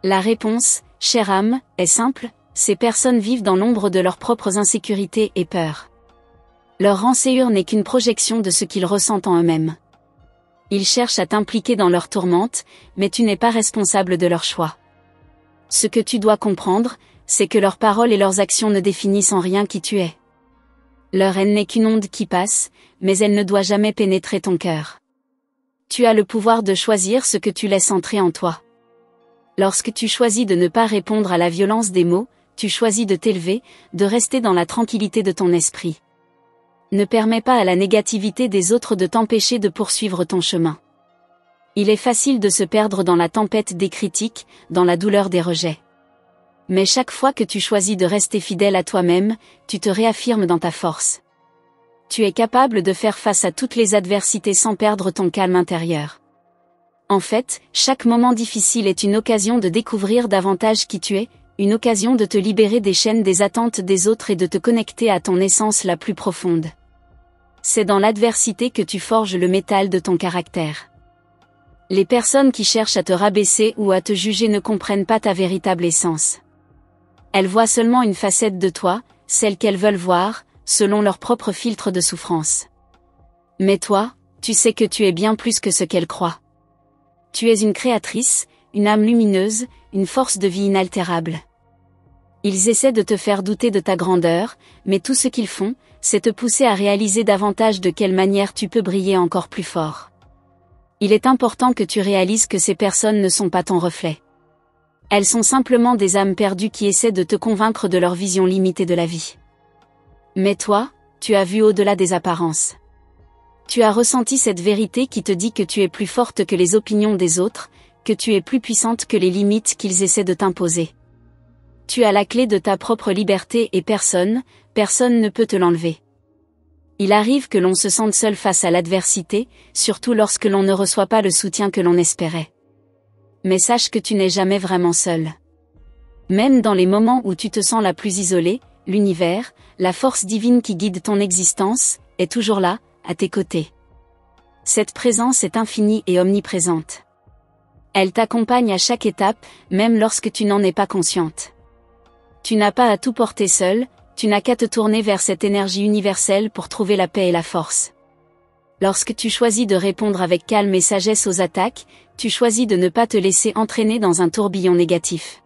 La réponse, chère âme, est simple, ces personnes vivent dans l'ombre de leurs propres insécurités et peurs. Leur rancoeur n'est qu'une projection de ce qu'ils ressentent en eux-mêmes. Ils cherchent à t'impliquer dans leur tourmente, mais tu n'es pas responsable de leur choix. Ce que tu dois comprendre, c'est que leurs paroles et leurs actions ne définissent en rien qui tu es. Leur haine n'est qu'une onde qui passe, mais elle ne doit jamais pénétrer ton cœur. Tu as le pouvoir de choisir ce que tu laisses entrer en toi. Lorsque tu choisis de ne pas répondre à la violence des mots, tu choisis de t'élever, de rester dans la tranquillité de ton esprit. Ne permets pas à la négativité des autres de t'empêcher de poursuivre ton chemin. Il est facile de se perdre dans la tempête des critiques, dans la douleur des rejets. Mais chaque fois que tu choisis de rester fidèle à toi-même, tu te réaffirmes dans ta force. Tu es capable de faire face à toutes les adversités sans perdre ton calme intérieur. En fait, chaque moment difficile est une occasion de découvrir davantage qui tu es, une occasion de te libérer des chaînes des attentes des autres et de te connecter à ton essence la plus profonde. C'est dans l'adversité que tu forges le métal de ton caractère. Les personnes qui cherchent à te rabaisser ou à te juger ne comprennent pas ta véritable essence. Elles voient seulement une facette de toi, celle qu'elles veulent voir, selon leur propre filtre de souffrance. Mais toi, tu sais que tu es bien plus que ce qu'elles croient. Tu es une créatrice, une âme lumineuse, une force de vie inaltérable. Ils essaient de te faire douter de ta grandeur, mais tout ce qu'ils font, c'est te pousser à réaliser davantage de quelle manière tu peux briller encore plus fort. Il est important que tu réalises que ces personnes ne sont pas ton reflet. Elles sont simplement des âmes perdues qui essaient de te convaincre de leur vision limitée de la vie. Mais toi, tu as vu au-delà des apparences. Tu as ressenti cette vérité qui te dit que tu es plus forte que les opinions des autres, que tu es plus puissante que les limites qu'ils essaient de t'imposer. Tu as la clé de ta propre liberté et personne ne peut te l'enlever. Il arrive que l'on se sente seul face à l'adversité, surtout lorsque l'on ne reçoit pas le soutien que l'on espérait. Mais sache que tu n'es jamais vraiment seul. Même dans les moments où tu te sens la plus isolée, l'univers, la force divine qui guide ton existence, est toujours là, à tes côtés. Cette présence est infinie et omniprésente. Elle t'accompagne à chaque étape, même lorsque tu n'en es pas consciente. Tu n'as pas à tout porter seul, tu n'as qu'à te tourner vers cette énergie universelle pour trouver la paix et la force. Lorsque tu choisis de répondre avec calme et sagesse aux attaques, tu choisis de ne pas te laisser entraîner dans un tourbillon négatif.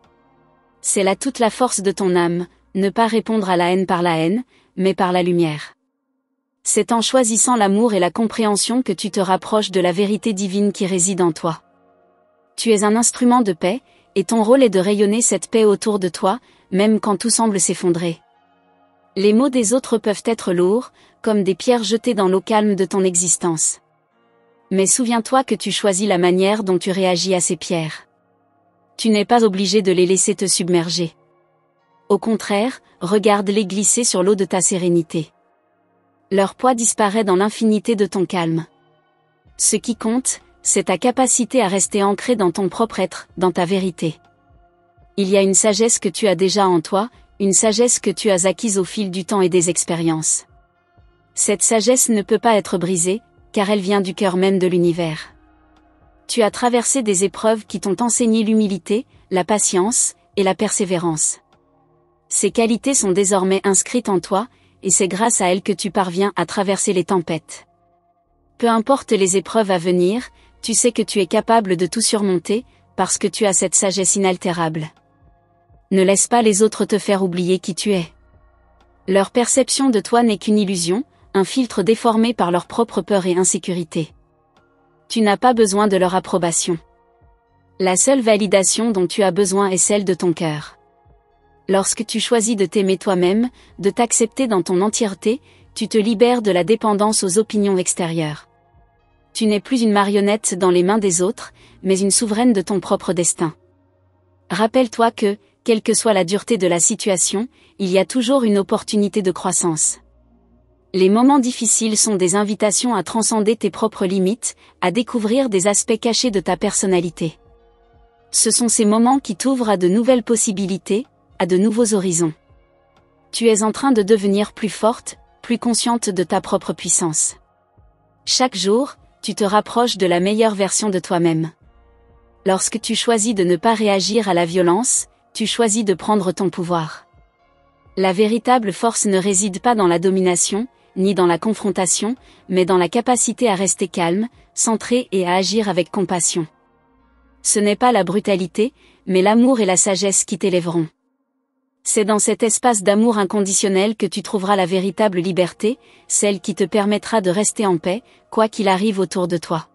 C'est là toute la force de ton âme, ne pas répondre à la haine par la haine, mais par la lumière. C'est en choisissant l'amour et la compréhension que tu te rapproches de la vérité divine qui réside en toi. Tu es un instrument de paix, et ton rôle est de rayonner cette paix autour de toi, même quand tout semble s'effondrer. Les mots des autres peuvent être lourds, comme des pierres jetées dans l'eau calme de ton existence. Mais souviens-toi que tu choisis la manière dont tu réagis à ces pierres. Tu n'es pas obligé de les laisser te submerger. Au contraire, regarde-les glisser sur l'eau de ta sérénité. Leur poids disparaît dans l'infinité de ton calme. Ce qui compte, c'est ta capacité à rester ancré dans ton propre être, dans ta vérité. Il y a une sagesse que tu as déjà en toi, une sagesse que tu as acquise au fil du temps et des expériences. Cette sagesse ne peut pas être brisée, car elle vient du cœur même de l'univers. Tu as traversé des épreuves qui t'ont enseigné l'humilité, la patience, et la persévérance. Ces qualités sont désormais inscrites en toi, et c'est grâce à elles que tu parviens à traverser les tempêtes. Peu importe les épreuves à venir, tu sais que tu es capable de tout surmonter, parce que tu as cette sagesse inaltérable. Ne laisse pas les autres te faire oublier qui tu es. Leur perception de toi n'est qu'une illusion, un filtre déformé par leur propre peur et insécurité. Tu n'as pas besoin de leur approbation. La seule validation dont tu as besoin est celle de ton cœur. Lorsque tu choisis de t'aimer toi-même, de t'accepter dans ton entièreté, tu te libères de la dépendance aux opinions extérieures. Tu n'es plus une marionnette dans les mains des autres, mais une souveraine de ton propre destin. Rappelle-toi que, quelle que soit la dureté de la situation, il y a toujours une opportunité de croissance. Les moments difficiles sont des invitations à transcender tes propres limites, à découvrir des aspects cachés de ta personnalité. Ce sont ces moments qui t'ouvrent à de nouvelles possibilités, à de nouveaux horizons. Tu es en train de devenir plus forte, plus consciente de ta propre puissance. Chaque jour, tu te rapproches de la meilleure version de toi-même. Lorsque tu choisis de ne pas réagir à la violence, tu choisis de prendre ton pouvoir. La véritable force ne réside pas dans la domination, ni dans la confrontation, mais dans la capacité à rester calme, centré et à agir avec compassion. Ce n'est pas la brutalité, mais l'amour et la sagesse qui t'élèveront. C'est dans cet espace d'amour inconditionnel que tu trouveras la véritable liberté, celle qui te permettra de rester en paix, quoi qu'il arrive autour de toi.